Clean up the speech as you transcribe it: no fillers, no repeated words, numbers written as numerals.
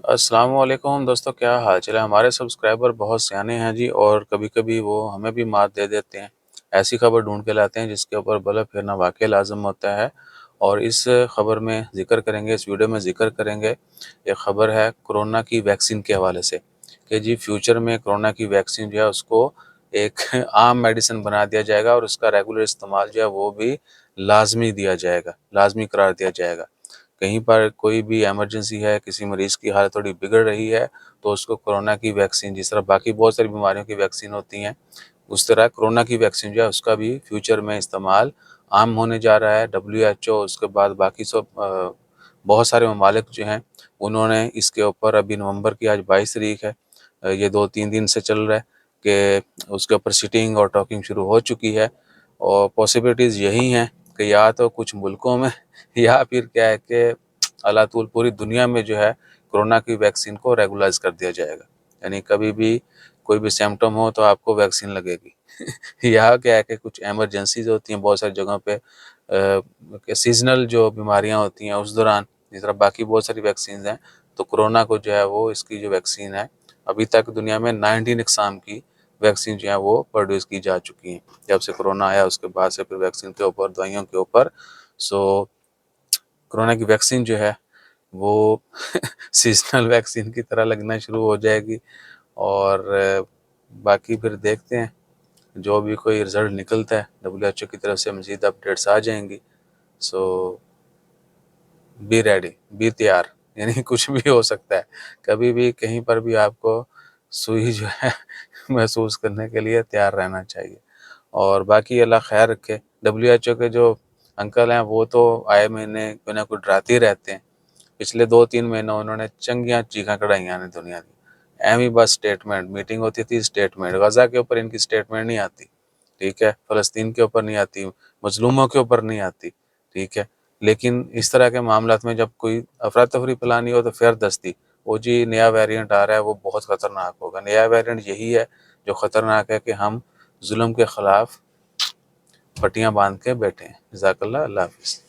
السلام علیکم دوستو، کیا حال چال ہے؟ ہمارے سبسکرائبر بہت سیانے ہیں جی، اور کبھی کبھی وہ ہمیں بھی مات دے دیتے ہیں، ایسی خبر ڈھونڈ کے لاتے ہیں جس کے اوپر بلب پھرنا واقعی لازم ہوتا ہے۔ اور اس خبر میں ذکر کریں گے، اس ویڈیو میں ذکر کریں گے، یہ خبر ہے کرونا کی ویکسین کے حوالے سے کہ جی فیوچر میں کرونا کی ویکسین جو ہے اس کو ایک عام میڈیسن بنا دیا جائے گا، اور اس کا ریگولر استعمال جو ہے وہ بھی لازمی دیا جائے گا، لازمی قرار دیا جائے گا۔ کہیں پر کوئی بھی ایمرجنسی ہے، کسی مریض کی حالت تھوڑی بگڑ رہی ہے، تو اس کو کرونا کی ویکسین، جس طرح باقی بہت ساری بیماریوں کی ویکسین ہوتی ہیں، اس طرح کرونا کی ویکسین جو ہے اس کا بھی فیوچر میں استعمال عام ہونے جا رہا ہے۔ WHO، اس کے بعد باقی بہت سارے ممالک جو ہیں انہوں نے اس کے اوپر، ابھی نومبر کی آج 22 تاریخ ہے، یہ 2-3 دن سے چل رہا ہے کہ اس کے اوپر سیٹنگ اور ٹاکنگ شروع ہو چکی ہے، اور پاسبلٹیز یہی ہیں کہ یا تو کچھ ملکوں میں یا پھر کیا ہے کہ اللہ طول پوری دنیا میں جو ہے کرونا کی ویکسین کو ریگولائز کر دیا جائے گا، یعنی کبھی بھی کوئی بھی سمپٹم ہو تو آپ کو ویکسین لگے گی۔ یا کیا ہے کہ کچھ ایمرجنسیز ہوتی ہیں بہت ساری جگہوں پہ، سیزنل جو بیماریاں ہوتی ہیں اس دوران، جس طرح باقی بہت ساری ویکسینز ہیں، تو کرونا کو جو ہے وہ اس کی جو ویکسین ہے، ابھی تک دنیا میں 19 اقسام کی ویکسین جو ہیں وہ پروڈیوس کی جا چکی ہیں۔ جب سے کرونا آیا اس کے بعد سے پھر ویکسین کے اوپر، دوائیوں کے اوپر، کرونا کی ویکسین جو ہے وہ سیزنل ویکسین کی طرح لگنا شروع ہو جائے گی، اور باقی پھر دیکھتے ہیں جو بھی کوئی رزلٹ نکلتا ہے WHO کی طرف سے مزید اپڈیٹس آ جائیں گی۔ بی ریڈی، بی تیار، یعنی کچھ بھی ہو سکتا ہے، کبھی بھی کہیں پر بھی آپ کو سوئی جو ہے محسوس کرنے کے لیے تیار رہنا چاہیے۔ اور باقی اللہ خیر رکھے۔ WHO کے جو انکل ہیں وہ تو آئے مہینے کوئی نہ کوئی ڈراتے ہی رہتے ہیں۔ پچھلے 2-3 مہینوں انہوں نے چنگیاں چیخاں کڑھائیاں نے دنیا کی، ایویں بس سٹیٹمنٹ، میٹنگ ہوتی تھی، سٹیٹمنٹ، غزہ کے اوپر ان کی سٹیٹمنٹ نہیں آتی، ٹھیک ہے، فلسطین کے اوپر نہیں آتی، مظلوموں کے اوپر نہیں آتی، ٹھیک ہے، لیکن اس طرح کے معاملات میں جب کوئی افراتفری پلانی ہو تو پھر دستی، وہ جی نیا ویریئنٹ آ رہا ہے وہ بہت خطرناک ہوگا۔ نیا ویریئنٹ یہی ہے جو خطرناک ہے کہ ہم ظلم کے خلاف پٹیاں باندھ کے بیٹھے ہیں۔ جزاک اللہ، اللہ حافظ۔